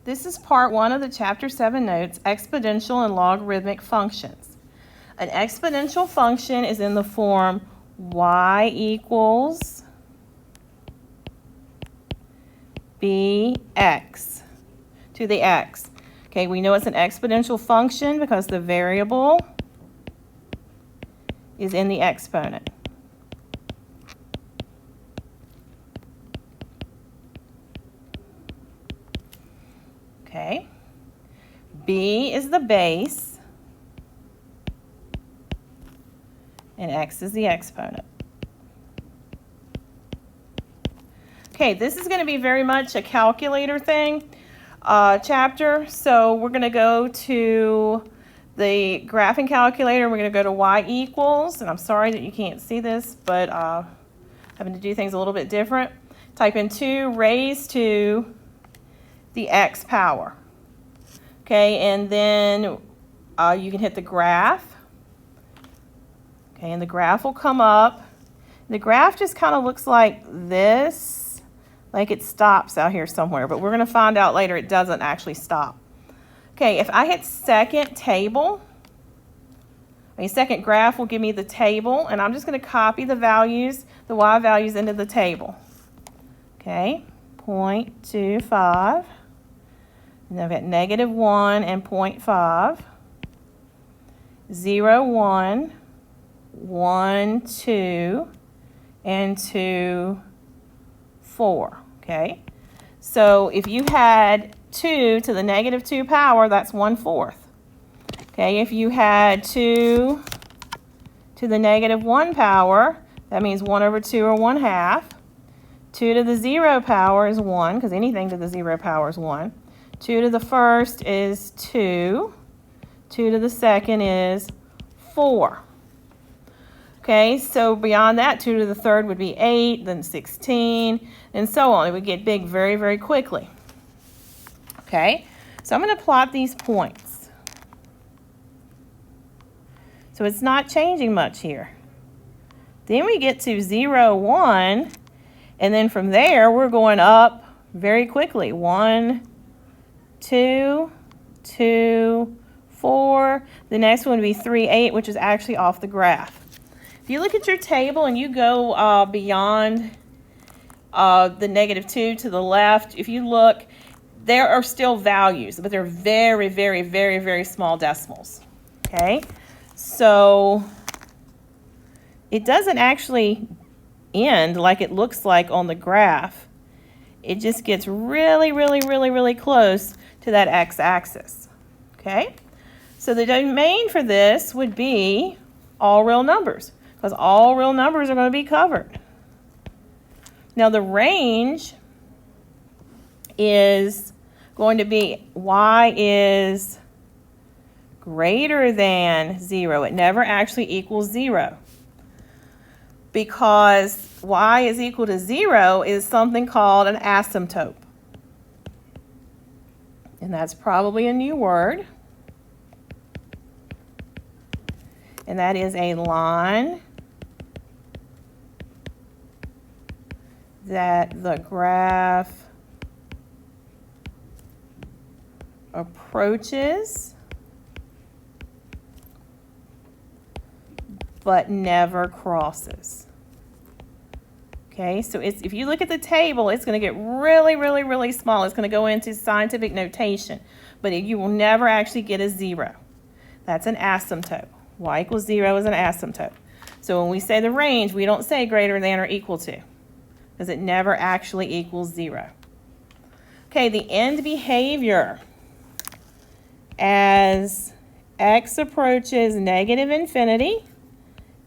This is part 1 of the Chapter 7 notes, exponential and logarithmic functions. An exponential function is in the form y equals bx to the x. Okay, we know it's an exponential function because the variable is in the exponent. Okay, b is the base, and x is the exponent. Okay, this is going to be very much a calculator thing, chapter, so we're going to go to the graphing calculator. We're going to go to y equals, and I'm sorry that you can't see this, but having to do things a little bit different. Type in 2 raised to the x power. Okay, and then you can hit the graph. Okay, and the graph will come up. The graph just kind of looks like this, like it stops out here somewhere, but we're going to find out later it doesn't actually stop. Okay, if I hit second table, second graph will give me the table, and I'm just going to copy the values, the y values into the table. Okay, 0.25. And I've got -1 and 0.5, 0, 1, 1, 2, and 2, 4. Okay, so if you had 2 to the -2 power, that's 1/4. Okay, if you had 2 to the -1 power, that means 1/2 or 1/2. 2 to the 0 power is 1, because anything to the 0 power is 1. 2 to the first is 2. 2 to the second is 4. Okay, so beyond that, 2 to the third would be 8, then 16, and so on. It would get big very, very quickly. Okay, so I'm going to plot these points. So it's not changing much here. Then we get to 0, 1, and then from there, we're going up very quickly. 1, 2, 2, 4. The next one would be 3, 8, which is actually off the graph. If you look at your table and you go beyond the -2 to the left, if you look, there are still values, but they're very, very, very, very small decimals. Okay, so it doesn't actually end like it looks like on the graph. It just gets really, really, really, really close to that x-axis. Okay, so the domain for this would be all real numbers, because all real numbers are going to be covered. Now the range is going to be y is greater than 0. It never actually equals 0, because y is equal to 0 is something called an asymptote. And that's probably a new word. And that is a line that the graph approaches but never crosses. Okay, so if you look at the table, it's going to get really, really, really small. It's going to go into scientific notation, but you will never actually get a 0. That's an asymptote. Y equals 0 is an asymptote. So when we say the range, we don't say greater than or equal to, because it never actually equals 0. Okay, the end behavior. As x approaches -infinity,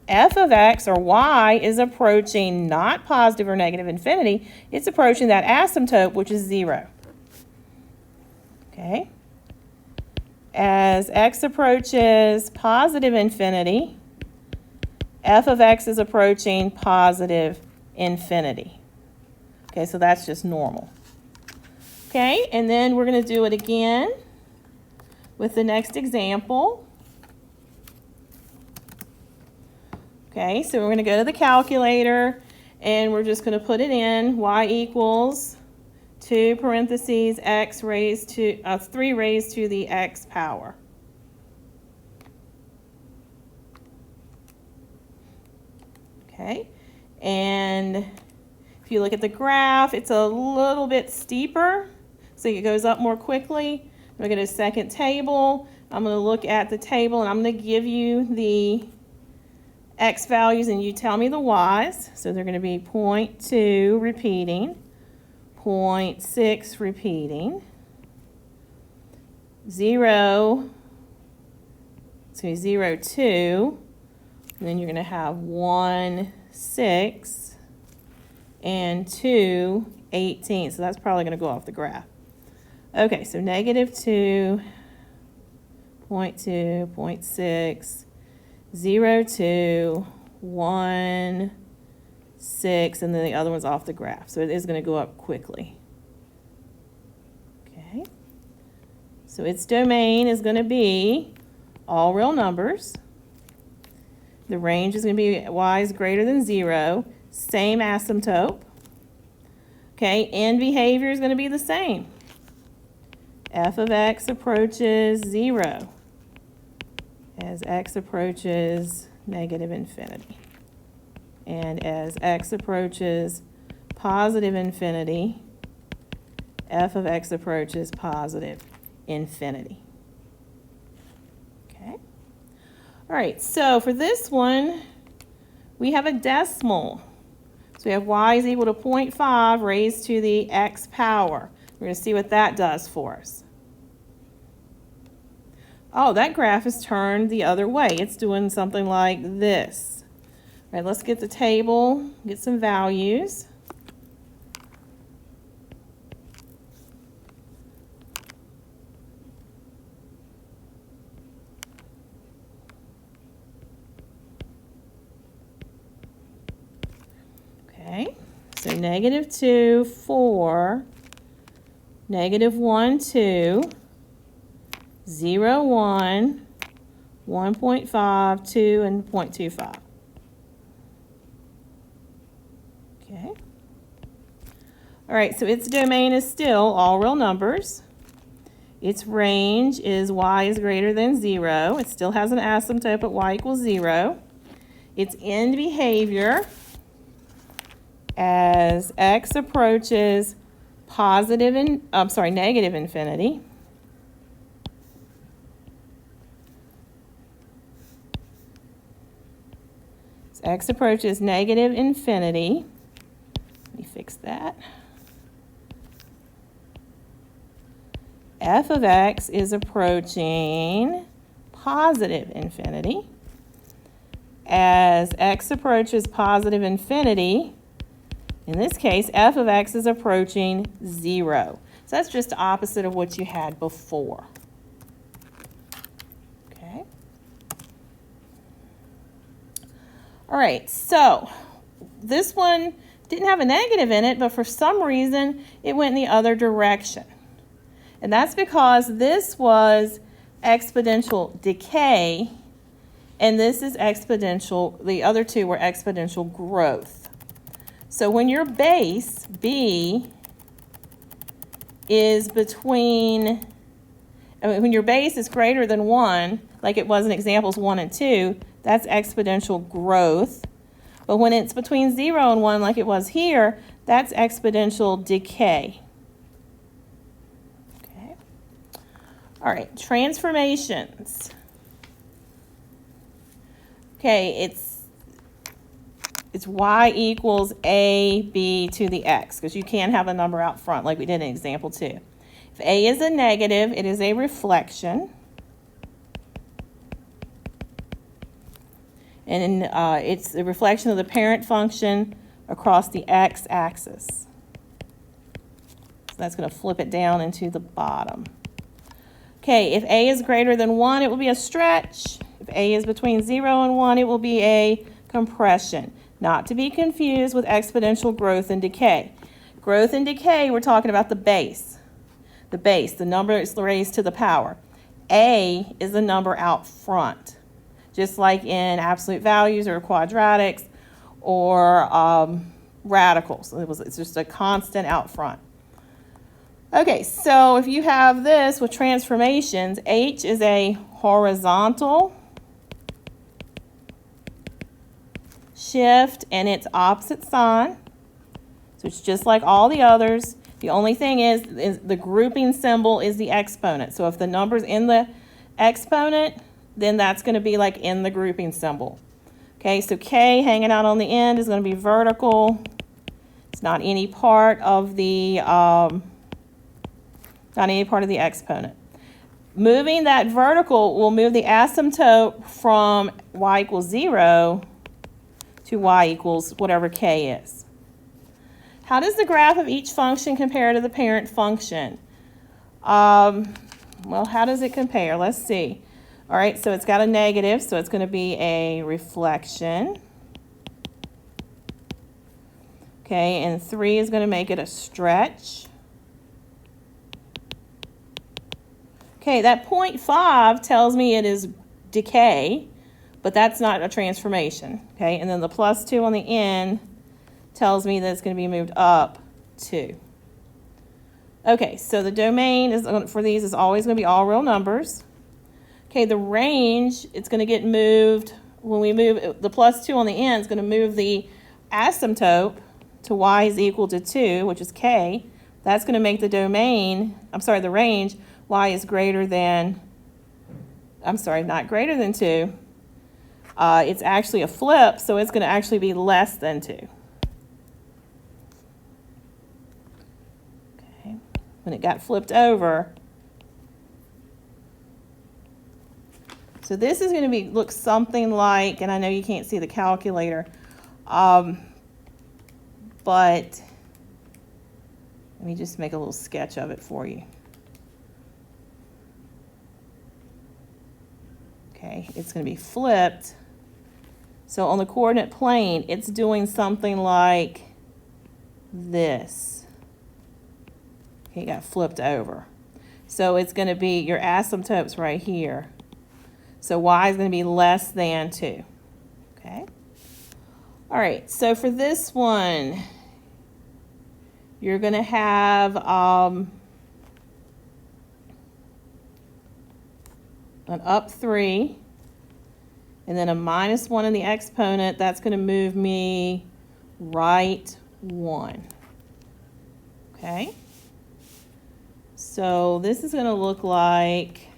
f of x, or y, is approaching not positive or negative infinity. It's approaching that asymptote, which is 0. Okay. As x approaches positive infinity, f of x is approaching positive infinity. Okay, so that's just normal. Okay, and then we're going to do it again with the next example. Okay, so we're going to go to the calculator, and we're just going to put it in. Y equals 2 parentheses x raised to 3 raised to the x power. Okay, and if you look at the graph, it's a little bit steeper, so it goes up more quickly. Look at a second table. I'm going to look at the table, and I'm going to give you the x values, and you tell me the y's. So they're going to be 0.2 repeating, 0.6 repeating, 0, 2, and then you're going to have 1, 6, and 2, 18. So that's probably going to go off the graph. Okay, so negative 2, 0.2, 0.6, 0, 2, 1, 6, and then the other one's off the graph. So it is going to go up quickly. Okay, so its domain is going to be all real numbers. The range is going to be y is greater than 0, same asymptote. Okay, and behavior is going to be the same. F of x approaches 0 as x approaches negative infinity. And as x approaches positive infinity, f of x approaches positive infinity. Okay. All right, so for this one, we have a decimal. So we have y is equal to 0.5 raised to the x power. We're going to see what that does for us. Oh, that graph is turned the other way. It's doing something like this. All right, let's get the table, get some values. Okay, so negative 2, 4, negative 1, 2, 0, 1, 1.5, 2, and 0.25. Okay. All right, so its domain is still all real numbers. Its range is y is greater than 0. It still has an asymptote at y equals 0. Its end behavior as x approaches negative infinity. As x approaches negative infinity, let me fix that. F of x is approaching positive infinity. As x approaches positive infinity, in this case, f of x is approaching 0. So that's just the opposite of what you had before. Okay. All right, so this one didn't have a negative in it, but for some reason, it went in the other direction. And that's because this was exponential decay, and this is exponential, the other two were exponential growth. So when your base, b, is between, when your base is greater than 1, like it was in examples 1 and 2, that's exponential growth. But when it's between 0 and 1, like it was here, that's exponential decay. Okay. All right, transformations. Okay, it's y equals a b to the x, because you can't have a number out front like we did in example 2. If a is a negative, it is a reflection. And it's a reflection of the parent function across the x-axis. So that's going to flip it down into the bottom. Okay, if a is greater than 1, it will be a stretch. If a is between 0 and 1, it will be a compression. Not to be confused with exponential growth and decay. Growth and decay, we're talking about the base. The base, the number is raised to the power. A is the number out front, just like in absolute values or quadratics or radicals. It's just a constant out front. Okay, so if you have this with transformations, H is a horizontal shift and its opposite sign. So it's just like all the others. The only thing is the grouping symbol is the exponent. So if the number's in the exponent, then that's going to be like in the grouping symbol. Okay, so K hanging out on the end is going to be vertical. It's not any part of the exponent. Moving that vertical will move the asymptote from y equals 0 to y equals whatever K is. How does the graph of each function compare to the parent function? Well, how does it compare? Let's see. All right, so it's got a negative, so it's going to be a reflection. Okay, and 3 is going to make it a stretch. Okay, that 0.5 tells me it is decay, but that's not a transformation. Okay, and then the +2 on the end tells me that it's going to be moved up 2. Okay, so the domain is for these is always going to be all real numbers. Okay, the range, it's going to get moved when we move the +2 on the end. It's going to move the asymptote to y is equal to 2, which is k. That's going to make the the range y is greater than, not greater than 2. It's actually a flip, so it's going to actually be less than 2. When it got flipped over. So this is going to look something like, and I know you can't see the calculator, but let me just make a little sketch of it for you. Okay, it's going to be flipped. So on the coordinate plane, it's doing something like this. It got flipped over. So it's going to be your asymptotes right here. So y is going to be less than 2. Okay? All right, so for this one, you're going to have an up 3 and then a -1 in the exponent. That's going to move me right 1. Okay? So this is going to look like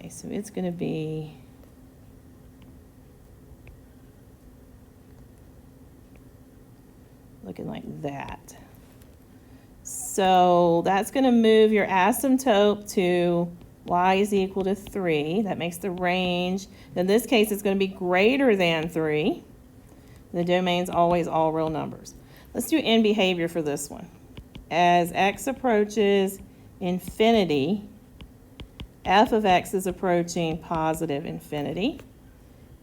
so it's going to be looking like that. So that's going to move your asymptote to y is equal to 3. That makes the range, in this case, it's going to be greater than 3. The domain's always all real numbers. Let's do end behavior for this one. As x approaches infinity, f of x is approaching positive infinity.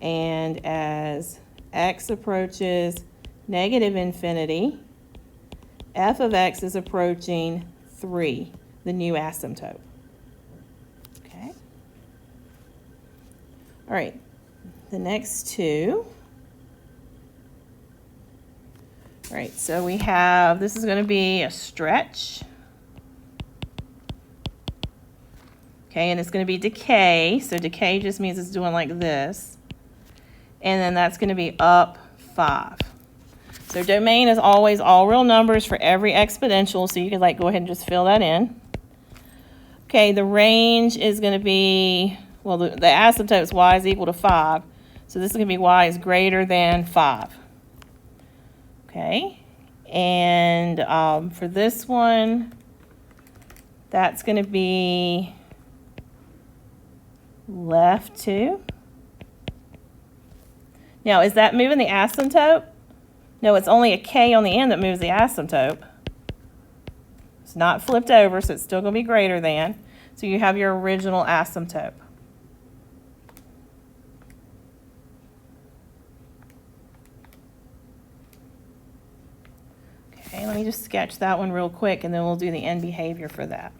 And as x approaches negative infinity, f of x is approaching 3, the new asymptote. Okay. All right, the next two. All right, so we have, this is going to be a stretch. Okay, and it's going to be decay. So decay just means it's doing like this. And then that's going to be up 5. So domain is always all real numbers for every exponential, so you can go ahead and just fill that in. Okay, the range is going to be, well, the asymptote is y is equal to 5. So this is going to be y is greater than 5. Okay, and for this one, that's going to be left 2. Now, is that moving the asymptote? No, it's only a k on the end that moves the asymptote. It's not flipped over, so it's still going to be greater than. So you have your original asymptote. Okay, let me just sketch that one real quick, and then we'll do the end behavior for that.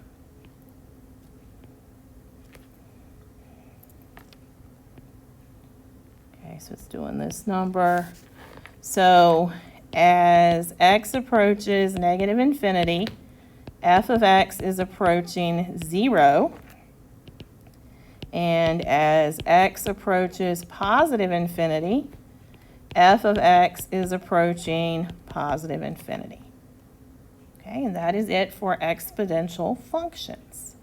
Okay, so it's doing this number. So as x approaches negative infinity, f of x is approaching 0. And as x approaches positive infinity, f of x is approaching positive infinity. Okay, and that is it for exponential functions.